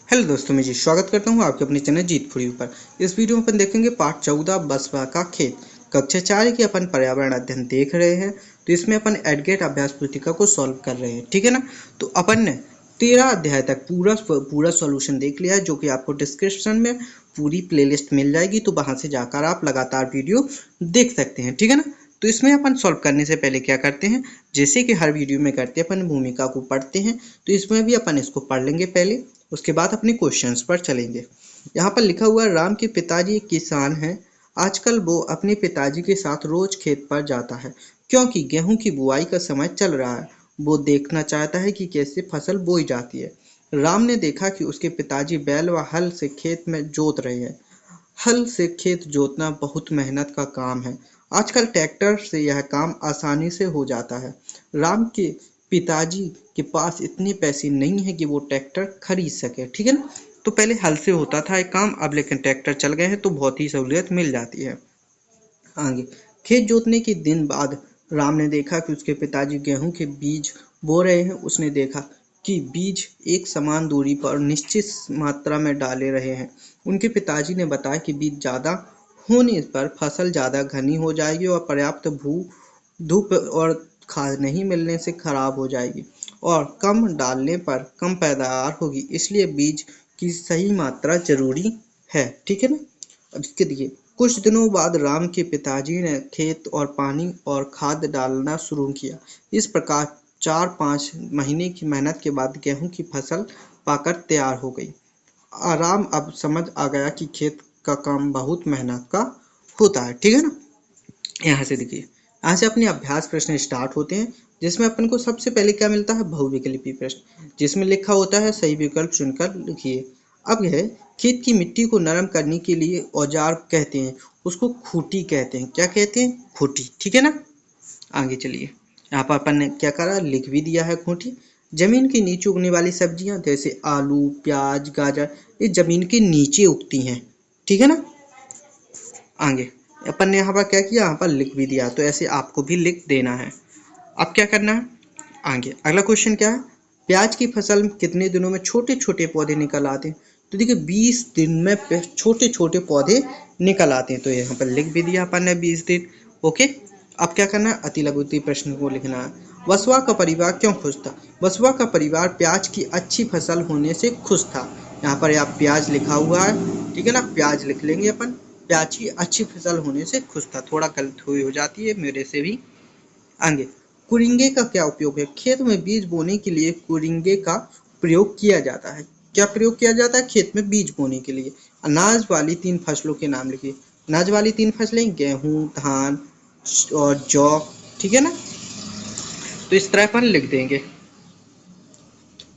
Hello दोस्तों, मैं जी स्वागत करता हूं आपके अपने चैनल जीत फुरी पर। इस वीडियो में अपन देखेंगे पार्ट 14 बसवा का खेत। कक्षा 4 की अपन पर्यावरण अध्ययन देख रहे हैं। तो इसमें अपन एडगेट अभ्यास पुस्तिका को सॉल्व कर रहे हैं, ठीक है ना। तो अपन ने 13 अध्याय तक पूरा सॉल्यूशन देख लिया है, जो कि आपको डिस्क्रिप्शन में पूरी प्लेलिस्ट मिल जाएगी। तो वहां से जाकर आप लगातार वीडियो देख सकते हैं, ठीक है ना। तो इसमें अपन सॉल्व करने से पहले क्या करते हैं, जैसे कि हर वीडियो में करते हैं, अपन भूमिका को पढ़ते हैं। तो इसमें भी अपन इसको पढ़ लेंगे पहले, उसके बाद अपने क्वेश्चंस पर चलेंगे। यहाँ पर लिखा हुआ है, राम के पिताजी एक किसान हैं। आजकल वो अपने पिताजी के साथ रोज खेत पर जाता है, क्योंकि गेहूं की बुआई का समय चल रहा है। वो देखना चाहता है कि कैसे फसल बोई जाती है। राम ने देखा कि उसके पिताजी बैल व हल से खेत में जोत रहे हैं। हल से खेत जोतना बहुत मेहनत का काम है। आजकल ट्रैक्टर से यह काम आसानी से हो जाता है। राम के पिताजी के पास इतने पैसे नहीं है कि वो ट्रैक्टर खरीद सके, ठीक है ना। तो पहले हल से होता था एक काम, अब लेकिन ट्रैक्टर चल गए हैं तो बहुत ही सहूलियत मिल जाती है। आगे, खेत जोतने के दिन बाद राम ने देखा कि उसके पिताजी गेहूं के बीज बो रहे हैं। उसने देखा कि बीज एक समान दूरी पर निश्चित मात्रा में डाले रहे हैं। उनके पिताजी ने बताया कि बीज ज़्यादा होने पर फसल ज़्यादा घनी हो जाएगी और पर्याप्त धूप और खाद नहीं मिलने से खराब हो जाएगी, और कम डालने पर कम पैदावार होगी। इसलिए बीज की सही मात्रा जरूरी है, ठीक है ना। अब इसके दिए कुछ दिनों बाद राम के पिताजी ने खेत और पानी और खाद डालना शुरू किया। इस प्रकार 4-5 महीने की मेहनत के बाद गेहूं की फसल पाकर तैयार हो गई। राम अब समझ आ गया कि खेत का काम बहुत मेहनत का होता है, ठीक है ना। यहाँ से देखिए, यहाँ से अपने अभ्यास प्रश्न स्टार्ट होते हैं, जिसमें अपन को सबसे पहले क्या मिलता है, बहुविकल्पी प्रश्न, जिसमें लिखा होता है सही विकल्प चुनकर लिखिए। अब यह खेत की मिट्टी को नरम करने के लिए औजार कहते हैं, उसको खूंटी कहते हैं। क्या कहते हैं? खूंटी, ठीक है ना। आगे चलिए, यहाँ पर अपन ने क्या करा, लिख भी दिया है खूंटी। जमीन के नीचे उगने वाली सब्जियां जैसे आलू, प्याज, गाजर, ये जमीन के नीचे उगती हैं, ठीक है ना। आगे अपन ने यहाँ पर क्या किया, यहाँ पर लिख भी दिया, तो ऐसे आपको भी लिख देना है। अब क्या करना है, आगे अगला क्वेश्चन क्या है, प्याज की फसल में कितने दिनों में छोटे छोटे पौधे निकल आते हैं। तो देखिए 20 दिन में छोटे छोटे पौधे निकल आते हैं, तो यहाँ पर लिख भी दिया अपन ने 20 दिन। ओके, अब क्या करना है, अति लघु उत्तरीय प्रश्न को लिखना है। वसुआ का परिवार क्यों खुश था। वसुआ का परिवार प्याज की अच्छी फसल होने से खुश था। यहाँ पर आप प्याज लिखा हुआ है, ठीक है ना, प्याज लिख लेंगे अपन। प्याज की अच्छी फसल होने से खुश था, थोड़ा गलत हुई हो जाती है मेरे से भी। आगे, कुरिंगे का क्या उपयोग है। खेत में बीज बोने के लिए कुरिंगे का प्रयोग किया जाता है। क्या प्रयोग किया जाता है, खेत में बीज बोने के लिए। अनाज वाली 3 फसलों के नाम लिखिए। अनाज वाली 3 फसलें गेहूं, धान और जौ, ठीक है ना। तो इस तरह अपन लिख देंगे।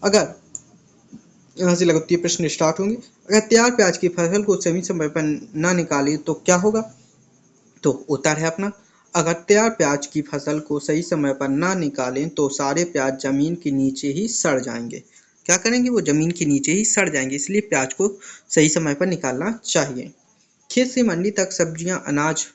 अगर यहाँ से लगती प्रश्न स्टार्ट होंगे, अगर तैयार प्याज की फसल को सही समय पर ना निकाली तो क्या होगा। तो उत्तर है अपना, अगर तैयार प्याज की फसल को सही समय पर ना निकालें तो सारे प्याज जमीन के नीचे ही सड़ जाएंगे। क्या करेंगे, वो जमीन के नीचे ही सड़ जाएंगे, इसलिए प्याज को सही समय पर निकालना चाहिए। खेत से मंडी तक सब्जियां, अनाज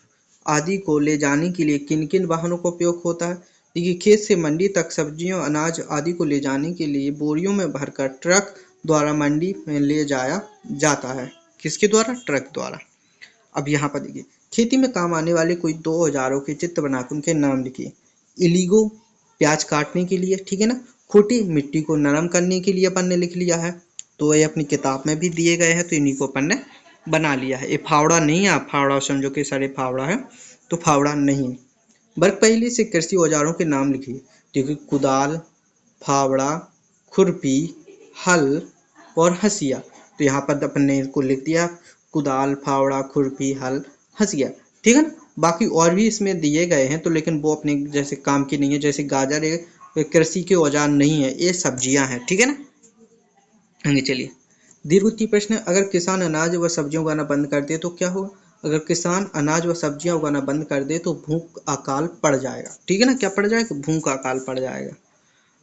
आदि को ले जाने के लिए किन किन वाहनों का उपयोग होता है। देखिए, खेत से मंडी तक सब्जियों, अनाज आदि को ले जाने के लिए बोरियों में भरकर ट्रक द्वारा मंडी में ले जाया जाता है। किसके द्वारा, ट्रक द्वारा। अब यहाँ पर देखिए, खेती में काम आने वाले कोई 2 औजारों के चित्र बनाकर उनके नाम लिखिए। इलीगो प्याज काटने के लिए, ठीक है ना। खूंटी मिट्टी को नरम करने के लिए अपन ने लिख लिया है, तो ये अपनी किताब में भी दिए गए हैं, तो इन्हीं को अपन ने बना लिया है। ये फावड़ा नहीं है, आप फावड़ा समझो कि सारे फावड़ा है, तो फावड़ा नहीं। वर्ग पहले से कृषि औजारों के नाम लिखिए। देखिए, कुदाल, फावड़ा, खुरपी, हल और हसिया। तो यहाँ पर अपन ने इसको लिख दिया, कुदाल, फावड़ा, खुरपी, हल, हसिया, ठीक है ना। बाकी और भी इसमें दिए गए हैं, तो लेकिन वो अपने जैसे काम की नहीं है, जैसे गाजर ये कृषि के औजार नहीं है, ये सब्जियां हैं, ठीक है ना। आगे चलिए, दीर्घोत्तरीय प्रश्न, अगर किसान अनाज व सब्जियां उगाना बंद कर दे तो क्या होगा। अगर किसान अनाज व सब्जियां उगाना बंद कर दे तो भूख अकाल पड़ जाएगा, ठीक है ना। क्या पड़ जाएगा, भूख अकाल पड़ जाएगा।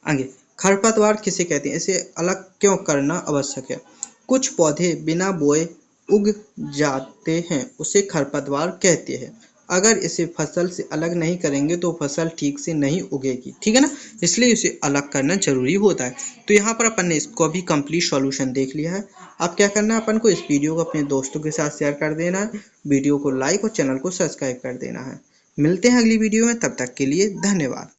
आगे, खरपतवार किसे कहते हैं, इसे अलग क्यों करना आवश्यक है। कुछ पौधे बिना बोए उग जाते हैं, उसे खरपतवार कहते हैं। अगर इसे फसल से अलग नहीं करेंगे तो फसल ठीक से नहीं उगेगी, ठीक है ना। इसलिए इसे अलग करना जरूरी होता है। तो यहाँ पर अपन ने इसको भी कंप्लीट सॉल्यूशन देख लिया है। अब क्या करना है अपन को, इस वीडियो को अपने दोस्तों के साथ शेयर कर देना है, वीडियो को लाइक और चैनल को सब्सक्राइब कर देना है। मिलते हैं अगली वीडियो में, तब तक के लिए धन्यवाद।